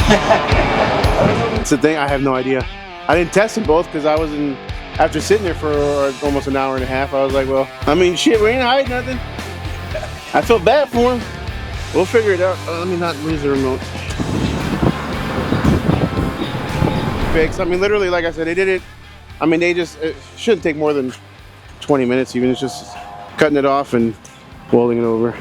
That's the thing, I have no idea. I didn't test them both because I was in, after sitting there for almost an hour and a half, I was like, well, I mean, shit, we ain't hiding nothing. I feel bad for him. We'll figure it out. Let me not lose the remote. Fix. I mean, literally, like I said, they did it. I mean, it shouldn't take more than 20 minutes even. It's just cutting it off and folding it over.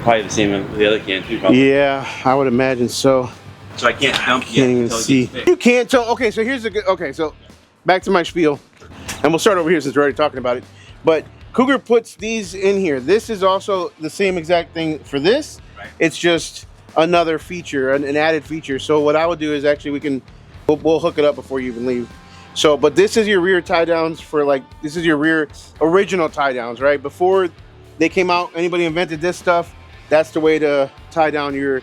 Probably the same with the other can too, probably. Yeah, I would imagine so. So I can't dump yet. Can't even see. You can't tell. Okay, so here's the good. Okay, so back to my spiel, and we'll start over here since we're already talking about it. But Cougar puts these in here. This is also the same exact thing for this. Right. It's just another feature, an added feature. So what I would do is actually we'll hook it up before you even leave. So, but this is your rear tie downs for like, this is your rear original tie downs, right? Before they came out, anybody invented this stuff, that's the way to tie down your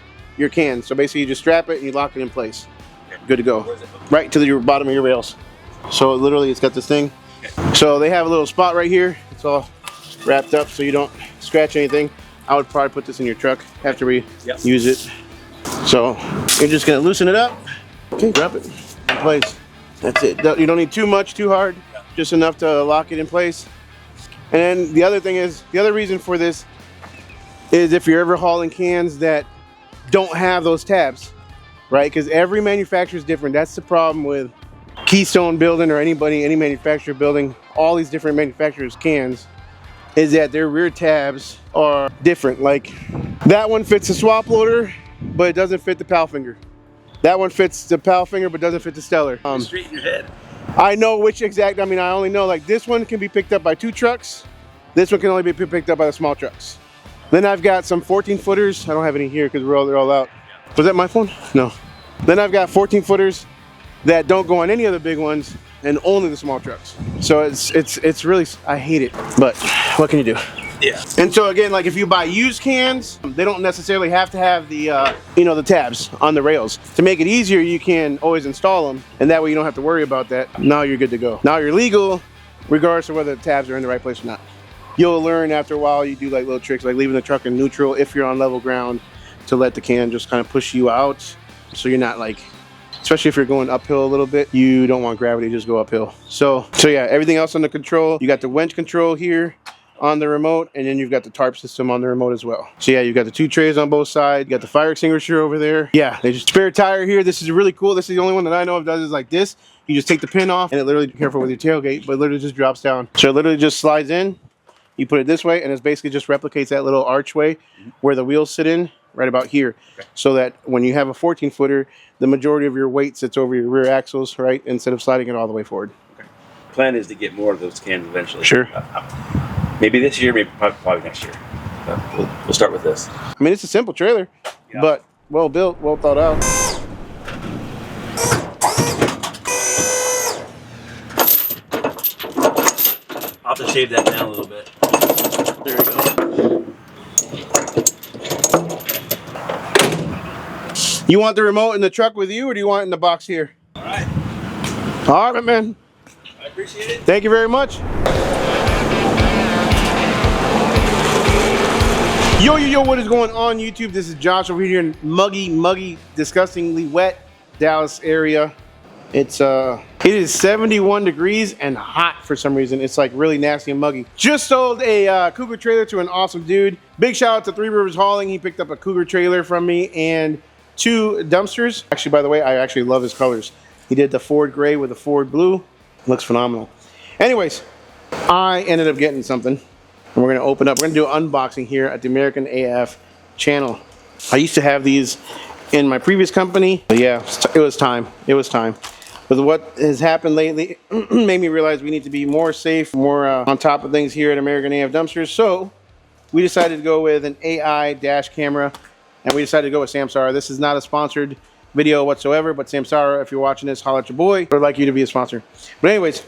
can. So basically you just strap it and you lock it in place. Okay. Good to go. Right to the bottom of your rails. So literally it's got this thing. Okay. So they have a little spot right here. It's all wrapped up so you don't scratch anything. I would probably put this in your truck after we use it. So you're just gonna loosen it up. Okay, drop it in place. That's it. You don't need too much, too hard, just enough to lock it in place. And then the other thing is, the other reason for this is if you're ever hauling cans that don't have those tabs, right? Because every manufacturer is different. That's the problem with Keystone building or any manufacturer building all these different manufacturers' cans, is that their rear tabs are different. Like that one fits the swap loader, but it doesn't fit the pal finger. That one fits the pal finger, but doesn't fit the stellar. Straighten your head. I know which exact, I mean, I only know like this one can be picked up by 2 trucks. This one can only be picked up by the small trucks. Then I've got some 14 footers. I don't have any here because they're all out. Was that my phone? No. Then I've got 14 footers that don't go on any of the big ones and only the small trucks. So it's really, I hate it, but what can you do? Yeah. And so again, like if you buy used cans, they don't necessarily have to have the, the tabs on the rails. To make it easier, you can always install them, and that way you don't have to worry about that. Now you're good to go. Now you're legal, regardless of whether the tabs are in the right place or not. You'll learn after a while, you do like little tricks, like leaving the truck in neutral if you're on level ground, to let the can just kind of push you out. So you're not like, especially if you're going uphill a little bit, you don't want gravity to just go uphill. So yeah, everything else on the control, you got the winch control here on the remote, and then you've got the tarp system on the remote as well. So yeah, you've got the 2 trays on both sides, you got the fire extinguisher over there. Yeah, there's a spare tire here. This is really cool. This is the only one that I know of does is like this. You just take the pin off and it literally, be careful with your tailgate, but it literally just drops down. So it literally just slides in, you put it this way, and it basically just replicates that little archway where the wheels sit in, right about here. Okay. So that when you have a 14 footer, the majority of your weight sits over your rear axles, right? Instead of sliding it all the way forward. Okay. Plan is to get more of those cans eventually. Sure. Maybe this year, maybe probably next year. We'll start with this. I mean, it's a simple trailer, but well built, well thought out. I'll have to shave that down a little bit. There we go. You want the remote in the truck with you, or do you want it in the box here? All right. All right, man. I appreciate it. Thank you very much. Yo, what is going on YouTube? This is Josh over here in muggy, disgustingly wet Dallas area. It is 71 degrees and hot for some reason. It's like really nasty and muggy. Just sold a Cougar trailer to an awesome dude. Big shout out to 3 Rivers Hauling. He picked up a Cougar trailer from me and 2 dumpsters. Actually, by the way, I actually love his colors. He did the Ford gray with the Ford blue. Looks phenomenal. Anyways, I ended up getting something. And we're gonna open up, we're gonna do an unboxing here at the American AF channel. I used to have these in my previous company, but yeah, it was time. It was time. With what has happened lately, made me realize we need to be more safe, more on top of things here at American AF Dumpsters. So we decided to go with an AI dash camera, and we decided to go with Samsara. This is not a sponsored video whatsoever, but Samsara, if you're watching this, holla at your boy. I'd like you to be a sponsor. But anyways,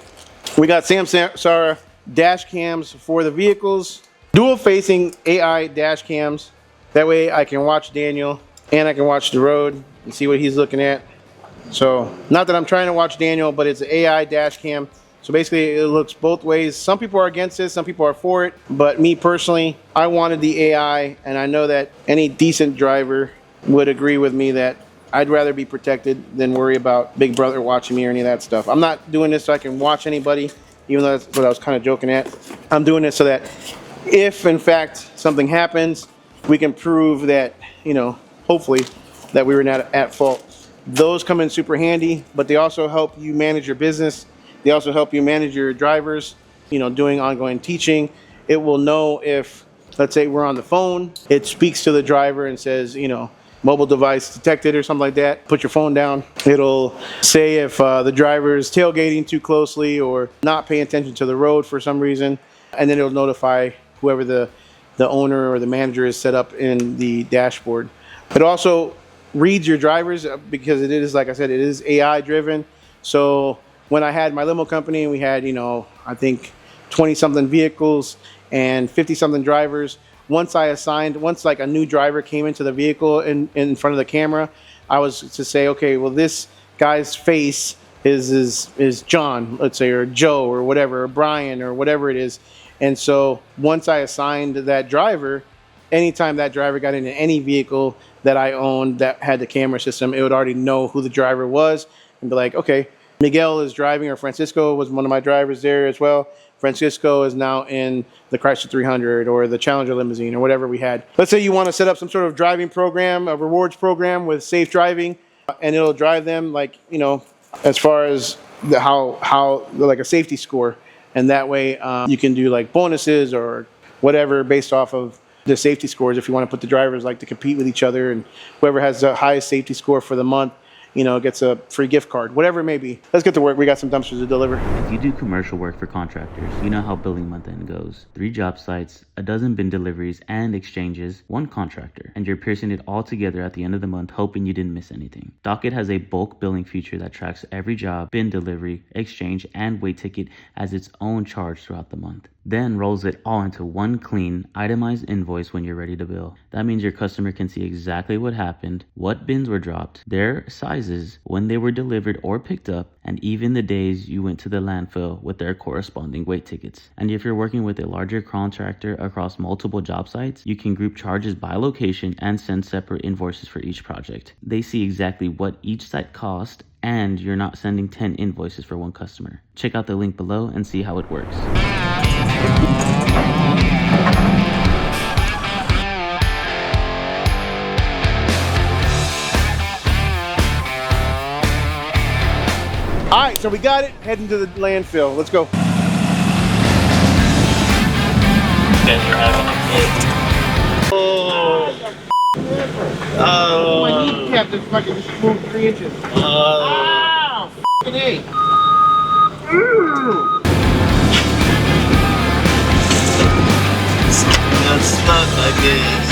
we got Samsara dash cams for the vehicles, dual facing AI dash cams. That way I can watch Daniel and I can watch the road and see what he's looking at. So not that I'm trying to watch Daniel, but it's an AI dash cam. So basically it looks both ways. Some people are against it, some people are for it, but me personally, I wanted the AI, and I know that any decent driver would agree with me that I'd rather be protected than worry about Big Brother watching me or any of that stuff. I'm not doing this so I can watch anybody, even though that's what I was kind of joking at. I'm doing this so that if, in fact, something happens, we can prove that, you know, hopefully, that we were not at fault. Those come in super handy, but they also help you manage your business. They also help you manage your drivers, you know, doing ongoing teaching. It will know if, let's say we're on the phone, it speaks to the driver and says, you know, mobile device detected or something like that. Put your phone down. It'll say if the driver is tailgating too closely or not paying attention to the road for some reason, and then it'll notify whoever the owner or the manager is set up in the dashboard. It also reads your drivers because it is, like I said, it is AI driven. So when I had my limo company, we had, you know, I think 20 something vehicles and 50 something drivers. Once like a new driver came into the vehicle in front of the camera, I was to say, okay, well, this guy's face is John, let's say, or Joe or whatever, or Brian or whatever it is. And so once I assigned that driver, anytime that driver got into any vehicle that I owned that had the camera system, it would already know who the driver was and be like, okay, Miguel is driving, or Francisco was one of my drivers there as well. Francisco is now in the Chrysler 300 or the Challenger limousine or whatever we had. Let's say you want to set up some sort of driving program, a rewards program with safe driving, and it'll drive them, like, you know, as far as how like a safety score. And that way you can do like bonuses or whatever based off of the safety scores, if you want to put the drivers like to compete with each other, and whoever has the highest safety score for the month, you know, gets a free gift card, whatever it may be. Let's get to work. We got some dumpsters to deliver. If you do commercial work for contractors, you know how billing month end goes. 3 job sites, a dozen bin deliveries and exchanges, 1 contractor, and you're piercing it all together at the end of the month, hoping you didn't miss anything. Docket has a bulk billing feature that tracks every job, bin delivery, exchange, and weight ticket as its own charge throughout the month. Then rolls it all into one clean, itemized invoice when you're ready to bill. That means your customer can see exactly what happened, what bins were dropped, their sizes, when they were delivered or picked up, and even the days you went to the landfill with their corresponding weight tickets. And if you're working with a larger contractor across multiple job sites, you can group charges by location and send separate invoices for each project. They see exactly what each site cost, and you're not sending 10 invoices for one customer. Check out the link below and see how it works. All right, so we got it. Heading to the landfill. Let's go. My kneecap just fucking just moved 3 inches. Ow! F***ing A. That's not like this.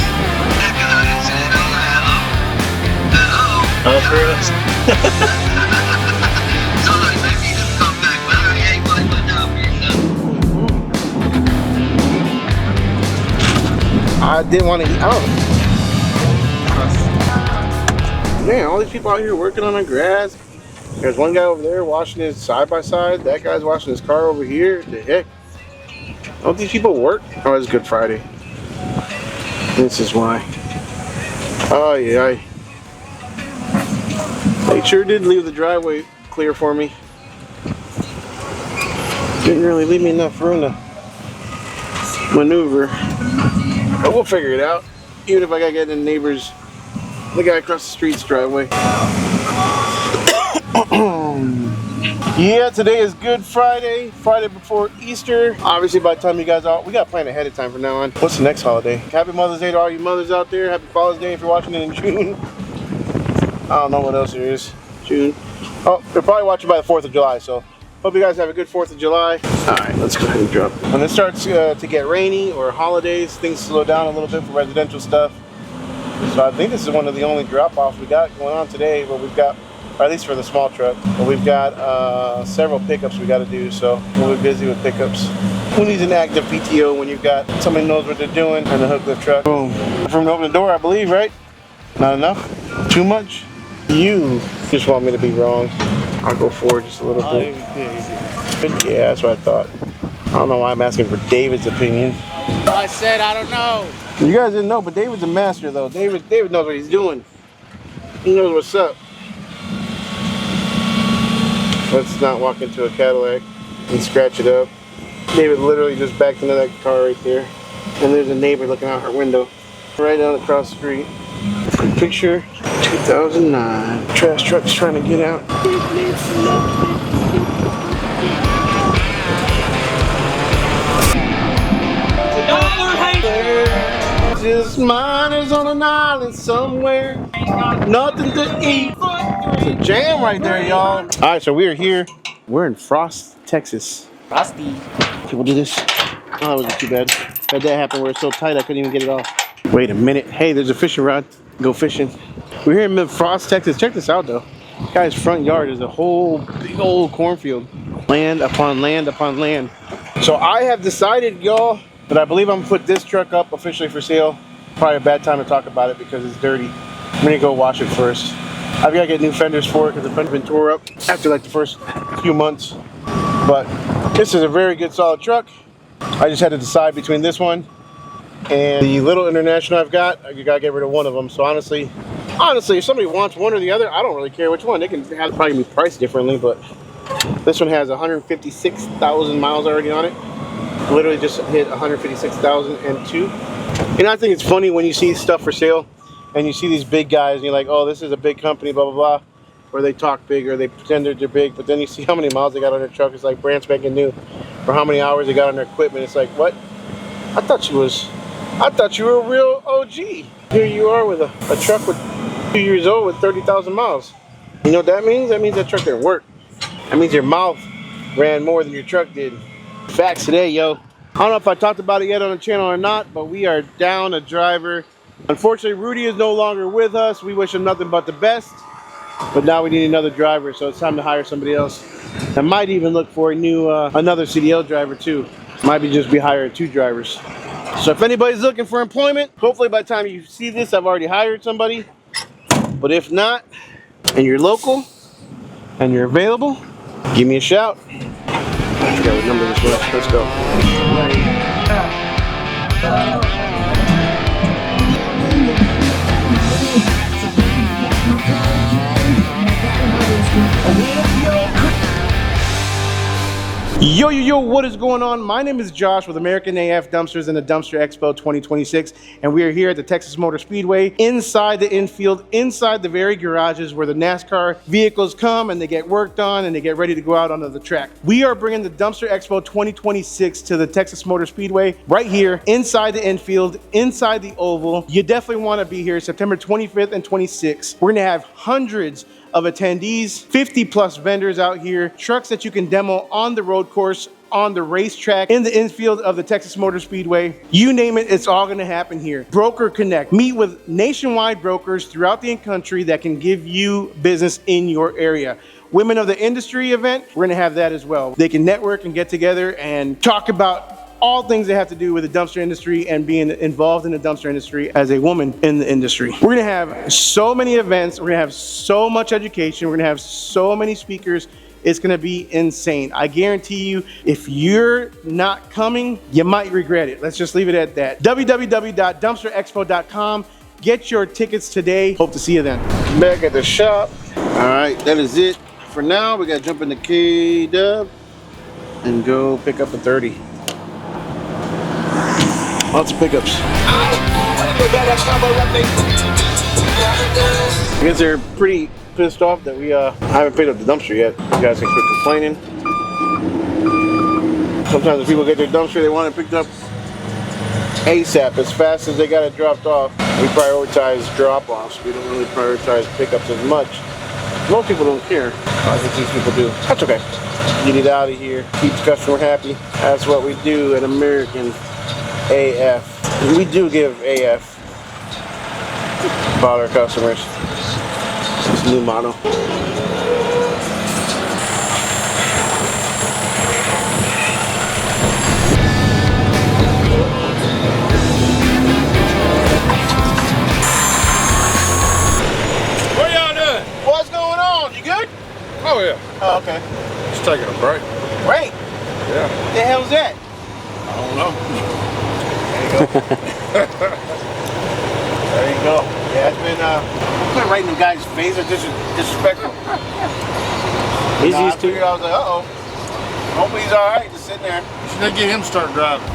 Oh, for us. I didn't want to eat. Man, all these people out here working on the grass. There's one guy over there washing his side-by-side. That guy's washing his car over here. The heck? Don't these people work? Oh, it's Good Friday. This is why. Oh, yeah. They sure did leave the driveway clear for me. Didn't really leave me enough room to maneuver. But we'll figure it out. Even if I gotta get in the neighbor's, the guy across the street's driveway. Yeah, today is Good Friday, Friday before Easter. Obviously, by the time you guys out, we got to plan ahead of time from now on. What's the next holiday? Happy Mother's Day to all you mothers out there. Happy Father's Day if you're watching it in June. I don't know what else there is. June. Oh, they're probably watching by the 4th of July, so hope you guys have a good 4th of July. All right, let's go ahead and drop. When it starts to get rainy or holidays, things slow down a little bit for residential stuff. So I think this is one of the only drop-offs we got going on today, but we've got, or at least for the small truck, but we've got several pickups we got to do, so we'll be busy with pickups. Who needs an active PTO when you've got somebody who knows what they're doing and a hook lift truck? Boom. From to open the door, I believe, right? Not enough? Too much? You just want me to be wrong. I'll go forward just a little bit. Yeah, that's what I thought. I don't know why I'm asking for David's opinion. I said I don't know. You guys didn't know, but David's a master though. David knows what he's doing. He knows what's up. Let's not walk into a Cadillac and scratch it up. David literally just backed into that car right there. And there's a neighbor looking out her window. Right down across the street. Picture 2009. Trash truck's trying to get out. Just miners on an island somewhere. Nothing to eat. It's a jam right there, y'all. All right, so we are here. We're in Frost, Texas. Frosty. We'll do this. Oh, that wasn't too bad. Had that happen where it's so tight I couldn't even get it off. Wait a minute. Hey, there's a fishing rod. Go fishing. We're here in Mid-Frost, Texas. Check this out, though. Guy's front yard is a whole big old cornfield. Land upon land upon land. So I have decided, y'all, that I believe I'm gonna put this truck up officially for sale. Probably a bad time to talk about it because it's dirty. I'm gonna go wash it first. I've gotta get new fenders for it because the fender's been tore up after like the first few months. But this is a very good solid truck. I just had to decide between this one and the little International I've got. I gotta get rid of one of them. So honestly, if somebody wants one or the other, I don't really care which one. They can have probably be priced differently, but this one has 156,000 miles already on it. Literally just hit 156,002. And I think it's funny when you see stuff for sale and you see these big guys and you're like, oh, this is a big company, blah, blah, blah. Or they talk big or they pretend they're big, but then you see how many miles they got on their truck. It's like brand spanking new. Or how many hours they got on their equipment. It's like, what? I thought you were a real OG. Here you are with a truck with 2 years old with 30,000 miles. You know what that means? That means that truck didn't work. That means your mouth ran more than your truck did. Facts today, yo. I don't know if I talked about it yet on the channel or not, but we are down a driver. Unfortunately, Rudy is no longer with us. We wish him nothing but the best. But now we need another driver, so it's time to hire somebody else. I might even look for a new, another CDL driver too. Might be just be hiring 2 drivers. So if anybody's looking for employment, hopefully by the time you see this, I've already hired somebody. But if not, and you're local, and you're available, give me a shout. I forgot what number this was. Let's go. Yo, what is going on? My name is Josh with American AF Dumpsters and the Dumpster Expo 2026, and we are here at the Texas Motor Speedway, inside the infield, inside the very garages where the NASCAR vehicles come and they get worked on and they get ready to go out onto the track. We are bringing the Dumpster Expo 2026 to the Texas Motor Speedway right here, inside the infield, inside the oval. You definitely want to be here September 25th and 26th. We're going to have hundreds of attendees, 50 plus vendors out here, trucks that you can demo on the road course, on the racetrack, in the infield of the Texas Motor Speedway. You name it, it's all gonna happen here. Broker Connect. Meet with nationwide brokers throughout the country that can give you business in your area. Women of the Industry event, we're gonna have that as well. They can network and get together and talk about all things that have to do with the dumpster industry and being involved in the dumpster industry as a woman in the industry. We're gonna have so many events, we're gonna have so much education, we're gonna have so many speakers. It's gonna be insane. I guarantee you, if you're not coming, you might regret it. Let's just leave it at that. www.dumpsterexpo.com. Get your tickets today. Hope to see you then. Back at the shop. All right, that is it for now. We gotta jump into K-Dub and go pick up a 30. Lots of pickups. I guess they're pretty pissed off that we haven't picked up the dumpster yet. You guys can quit complaining. Sometimes when people get their dumpster, they want it picked up ASAP, as fast as they got it dropped off. We prioritize drop-offs. We don't really prioritize pickups as much. Most people don't care. I think these people do. That's okay. Get it out of here. Keep the customer happy. That's what we do at American AF. We do give AF about our customers. It's a new motto. What y'all doing? What's going on? You good? Oh yeah. Oh, okay. Just taking a break. Great. Yeah. What the hell's that? I don't know. There you go. Yeah, it's been writing the guy's face. It's disrespectful. He's Nah, used to it. I was like, uh-oh. Hopefully he's all right, just sitting there. You should get him to start driving.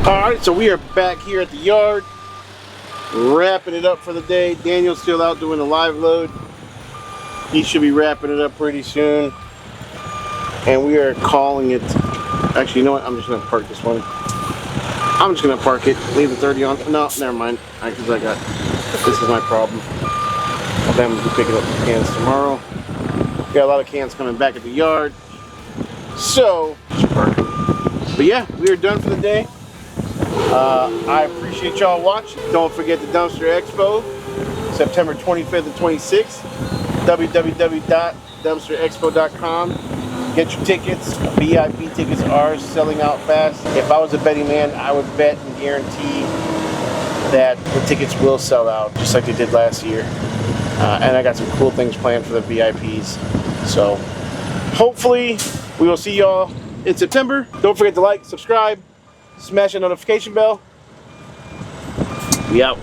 All right, so we are back here at the yard, wrapping it up for the day. Daniel's still out doing the live load. He should be wrapping it up pretty soon. And we are calling it, actually, you know what? I'm just gonna park this one. I'm just gonna park it, leave the 30 on. No, never mind, because this is my problem. I'll then be picking up the cans tomorrow. Got a lot of cans coming back at the yard. So, just park it. But yeah, we are done for the day. I appreciate y'all watching. Don't forget the Dumpster Expo, September 25th and 26th. www.dumpsterexpo.com. Get your tickets. VIP tickets are selling out fast. If I was a betting man, I would bet and guarantee that the tickets will sell out, just like they did last year. And I got some cool things planned for the VIPs. So hopefully we will see y'all in September. Don't forget to like, subscribe, smash the notification bell. We out.